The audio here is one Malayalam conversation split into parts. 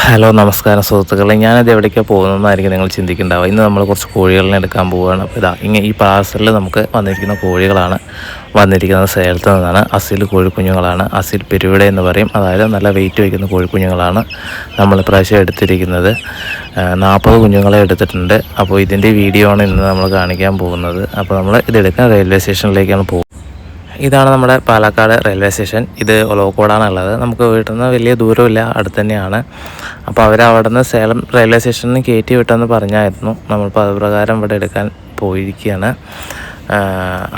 ഹലോ നമസ്കാരം സുഹൃത്തുക്കളെ, ഞാനത് എവിടേക്കാണ് പോകുന്നതെന്നായിരിക്കും നിങ്ങൾ ചിന്തിക്കുന്നുണ്ടാവുക. ഇന്ന് നമ്മൾ കുറച്ച് കോഴികളെ എടുക്കാൻ പോവുകയാണ്. അപ്പോൾ ഈ പാർസലിൽ നമുക്ക് വന്നിരിക്കുന്ന കോഴികളാണ് വന്നിരിക്കുന്നത്. സേലത്ത് നിന്നാണ്. അസീൽ കോഴിക്കുഞ്ഞുങ്ങളാണ്. അസീൽ പെരുവിട എന്ന് പറയും. അതായത് നല്ല വെയിറ്റ് വയ്ക്കുന്ന കോഴിക്കുഞ്ഞുങ്ങളാണ് നമ്മൾ ഇപ്രാവശ്യം എടുത്തിരിക്കുന്നത്. 40 കുഞ്ഞുങ്ങളെ എടുത്തിട്ടുണ്ട്. അപ്പോൾ ഇതിൻ്റെ വീഡിയോ ആണ് ഇന്ന് നമ്മൾ കാണിക്കാൻ പോകുന്നത്. അപ്പോൾ നമ്മൾ ഇതെടുക്കാൻ റെയിൽവേ സ്റ്റേഷനിലേക്കാണ് പോകുന്നത്. ഇതാണ് നമ്മുടെ പാലക്കാട് റെയിൽവേ സ്റ്റേഷൻ. ഇത് ഒലവക്കോടാണുള്ളത്. നമുക്ക് വീട്ടിൽ നിന്ന് വലിയ ദൂരമില്ല, അടുത്ത് തന്നെയാണ്. അപ്പോൾ അവിടെ നിന്ന് സേലം റെയിൽവേ സ്റ്റേഷനിൽ കയറ്റി വിട്ടെന്ന് പറഞ്ഞായിരുന്നു. നമ്മളിപ്പോൾ അതുപ്രകാരം ഇവിടെ എടുക്കാൻ പോയിരിക്കുകയാണ്.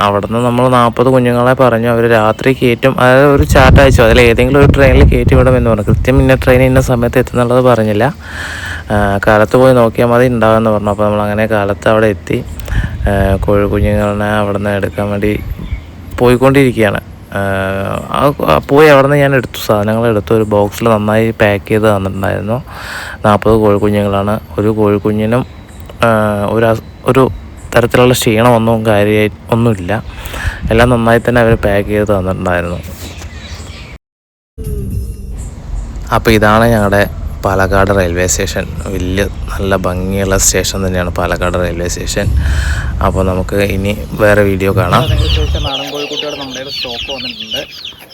അവിടെ നിന്ന് നമ്മൾ 40 കുഞ്ഞുങ്ങളെ പറഞ്ഞു. അവർ രാത്രി കയറ്റും, അതായത് ഒരു ചാർട്ട് അയച്ചു, അതിൽ ഏതെങ്കിലും ഒരു ട്രെയിനിൽ കയറ്റി വിടുമെന്ന് പറഞ്ഞു. കൃത്യം ഇന്ന ട്രെയിൻ ഇന്ന സമയത്ത് എത്തുന്നുള്ളത് പറഞ്ഞില്ല. കാലത്ത് പോയി നോക്കിയാൽ മതി ഉണ്ടാകുമെന്ന് പറഞ്ഞു. അപ്പോൾ നമ്മളങ്ങനെ കാലത്ത് അവിടെ എത്തി കോഴിക്കുഞ്ഞുങ്ങളെ അവിടെ നിന്ന് എടുക്കാൻ വേണ്ടി പോയിക്കൊണ്ടിരിക്കുകയാണ്. പോയി അവിടെ നിന്ന് ഞാൻ എടുത്തു, സാധനങ്ങളെടുത്തു. ഒരു ബോക്സിൽ നന്നായി പാക്ക് ചെയ്ത് തന്നിട്ടുണ്ടായിരുന്നു. 40 കോഴിക്കുഞ്ഞുങ്ങളാണ്. ഒരു കോഴിക്കുഞ്ഞിനും ഒരു തരത്തിലുള്ള ക്ഷീണമൊന്നും കാര്യമായി ഒന്നുമില്ല. എല്ലാം നന്നായി തന്നെ അവർ പാക്ക് ചെയ്ത് തന്നിട്ടുണ്ടായിരുന്നു. അപ്പോൾ ഇതാണ് ഞങ്ങളുടെ പാലക്കാട് റെയിൽവേ സ്റ്റേഷൻ. വലിയ നല്ല ഭംഗിയുള്ള സ്റ്റേഷൻ തന്നെയാണ് പാലക്കാട് റെയിൽവേ സ്റ്റേഷൻ. അപ്പോൾ നമുക്ക് ഇനി വേറെ വീഡിയോ കാണാം. നാടൻ കോഴിക്കുട്ടികൾ നമ്മുടെ സ്റ്റോക്ക് വന്നിട്ടുണ്ട്.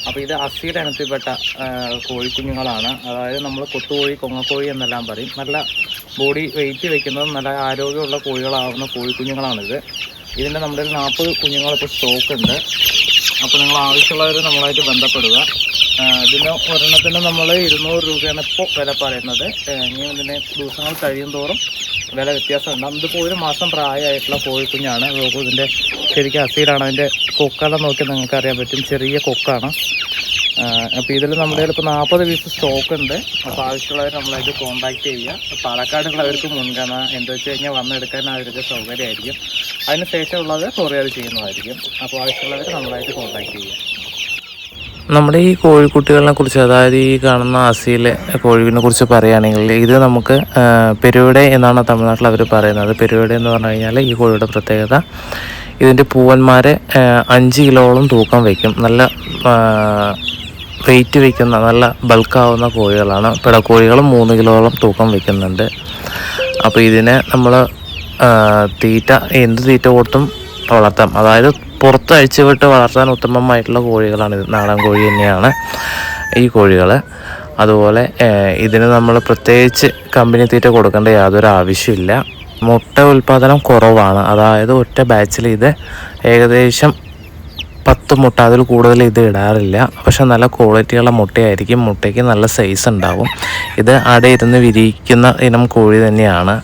അപ്പോൾ ഇത് അസീൽ ഇനത്തിൽപ്പെട്ട കോഴിക്കുഞ്ഞുങ്ങളാണ്. അതായത് നമ്മൾ കൊത്തുകോഴി, കൊങ്ങക്കോഴി എന്നെല്ലാം പറയും. നല്ല ബോഡി വെയിറ്റ് വയ്ക്കുന്നതും നല്ല ആരോഗ്യമുള്ള കോഴികളാവുന്ന കോഴിക്കുഞ്ഞുങ്ങളാണിത്. ഇതിൻ്റെ നമ്മുടെ 40 കുഞ്ഞുങ്ങളിപ്പോൾ സ്റ്റോക്ക് ഉണ്ട്. അപ്പോൾ നിങ്ങൾ ആവശ്യമുള്ളവർ നമ്മളായിട്ട് ബന്ധപ്പെടുക. ഇതിന് ഒരെണ്ണത്തിന് നമ്മൾ 200 രൂപയാണ് ഇപ്പോൾ വില പറയുന്നത്. ഇനി ഇതിന് ദിവസങ്ങൾ കഴിയും തോറും വില വ്യത്യാസം ഉണ്ടാകും. ഇതിപ്പോൾ 1 മാസം പ്രായമായിട്ടുള്ള കോഴിക്കുഞ്ഞാണ്. ഇതിൻ്റെ ശരിക്കും അസീലാണ്. അതിൻ്റെ കൊക്കെല്ലാം നോക്കിയാൽ നിങ്ങൾക്ക് അറിയാൻ പറ്റും, ചെറിയ കൊക്കാണ്. അപ്പോൾ ഇതിൽ നമ്മുടെ ഇപ്പോൾ 40 പീസ് സ്റ്റോക്ക് ഉണ്ട്. അപ്പോൾ ആവശ്യമുള്ളവർ നമ്മളായിട്ട് കോൺടാക്റ്റ് ചെയ്യുക. പാലക്കാടുള്ളവർക്ക് മുൻഗണന എന്താ വെച്ച് കഴിഞ്ഞാൽ വന്നെടുക്കാൻ അവർക്ക് സൗകര്യമായിരിക്കും. അതിന് ശേഷമുള്ളത് കൊറിയർ ചെയ്യുന്നതായിരിക്കും. അപ്പോൾ ആവശ്യമുള്ളവർ നമ്മളായിട്ട് കോൺടാക്റ്റ് ചെയ്യുക. നമ്മുടെ ഈ കോഴിക്കുട്ടികളെ കുറിച്ച്, അതായത് ഈ കാണുന്ന അസീലെ കോഴിനെ കുറിച്ച് പറയുകയാണെങ്കിൽ, ഇത് നമുക്ക് പെരുവിട എന്നാണ് തമിഴ്നാട്ടിൽ അവർ പറയുന്നത്. പെരുവിട എന്ന് പറഞ്ഞു കഴിഞ്ഞാൽ ഈ കോഴിയുടെ പ്രത്യേകത, ഇതിൻ്റെ പൂവന്മാരെ 5 കിലോളം തൂക്കം വയ്ക്കും. നല്ല വെയിറ്റ് വയ്ക്കുന്ന നല്ല ബൾക്കാവുന്ന കോഴികളാണ്. പിടക്കോഴികളും 3 കിലോളം തൂക്കം വയ്ക്കുന്നുണ്ട്. അപ്പോൾ ഇതിനെ നമ്മൾ എന്ത് തീറ്റ കൊടുത്തും വളർത്താം. അതായത് പുറത്ത് അഴിച്ചുവിട്ട് വളർത്താൻ ഉത്തമമായിട്ടുള്ള കോഴികളാണ്. നാടൻ കോഴി തന്നെയാണ് ഈ കോഴികൾ. അതുപോലെ ഇതിന് നമ്മൾ പ്രത്യേകിച്ച് കമ്പനി തീറ്റ കൊടുക്കേണ്ട യാതൊരു ആവശ്യമില്ല. മുട്ട ഉൽപ്പാദനം കുറവാണ്. അതായത് ഒറ്റ ബാച്ചിൽ ഇത് ഏകദേശം 10 മുട്ട, അതിൽ കൂടുതൽ ഇത് ഇടാറില്ല. പക്ഷെ നല്ല ക്വാളിറ്റിയുള്ള മുട്ടയായിരിക്കും. മുട്ടയ്ക്ക് നല്ല സൈസ് ഉണ്ടാവും. ഇത് അടയിരുന്ന് വിരിയിക്കുന്ന ഇനം കോഴി തന്നെയാണ്.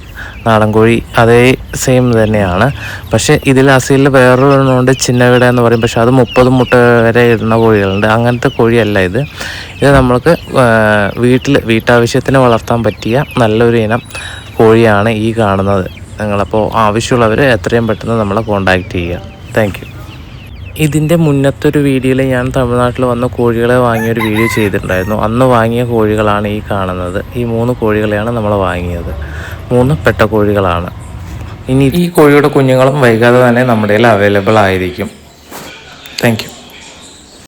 നാടൻ കോഴി അതേ സെയിം തന്നെയാണ്. പക്ഷേ ഇതിൽ അസീലിൽ വേറൊരെണ്ണമുണ്ട്, ചിന്നവിട എന്ന് പറയും. പക്ഷെ അത് 30 മുട്ട വരെ ഇടുന്ന കോഴികളുണ്ട്. അങ്ങനത്തെ കോഴിയല്ല ഇത്. നമ്മൾക്ക് വീട്ടാവശ്യത്തിന് വളർത്താൻ പറ്റിയ നല്ലൊരു ഇനം കോഴിയാണ് ഈ കാണുന്നത്. നിങ്ങളപ്പോൾ ആവശ്യമുള്ളവർ എത്രയും പെട്ടെന്ന് നമ്മളെ കോൺടാക്റ്റ് ചെയ്യുക. Thank you. ഇതിൻ്റെ മുന്നത്തൊരു വീഡിയോയിൽ ഞാൻ തമിഴ്നാട്ടിൽ വന്ന കോഴികളെ വാങ്ങിയൊരു വീഡിയോ ചെയ്തിട്ടുണ്ടായിരുന്നു. അന്ന് വാങ്ങിയ കോഴികളാണ് ഈ കാണുന്നത്. ഈ 3 കോഴികളെയാണ് നമ്മൾ വാങ്ങിയത്. 3 പെട്ട കോഴികളാണ്. ഇനി ഈ കോഴിയുടെ കുഞ്ഞുങ്ങളും വൈകാതെ തന്നെ നമ്മുടെ കയ്യിൽ അവൈലബിൾ ആയിരിക്കും. Thank you.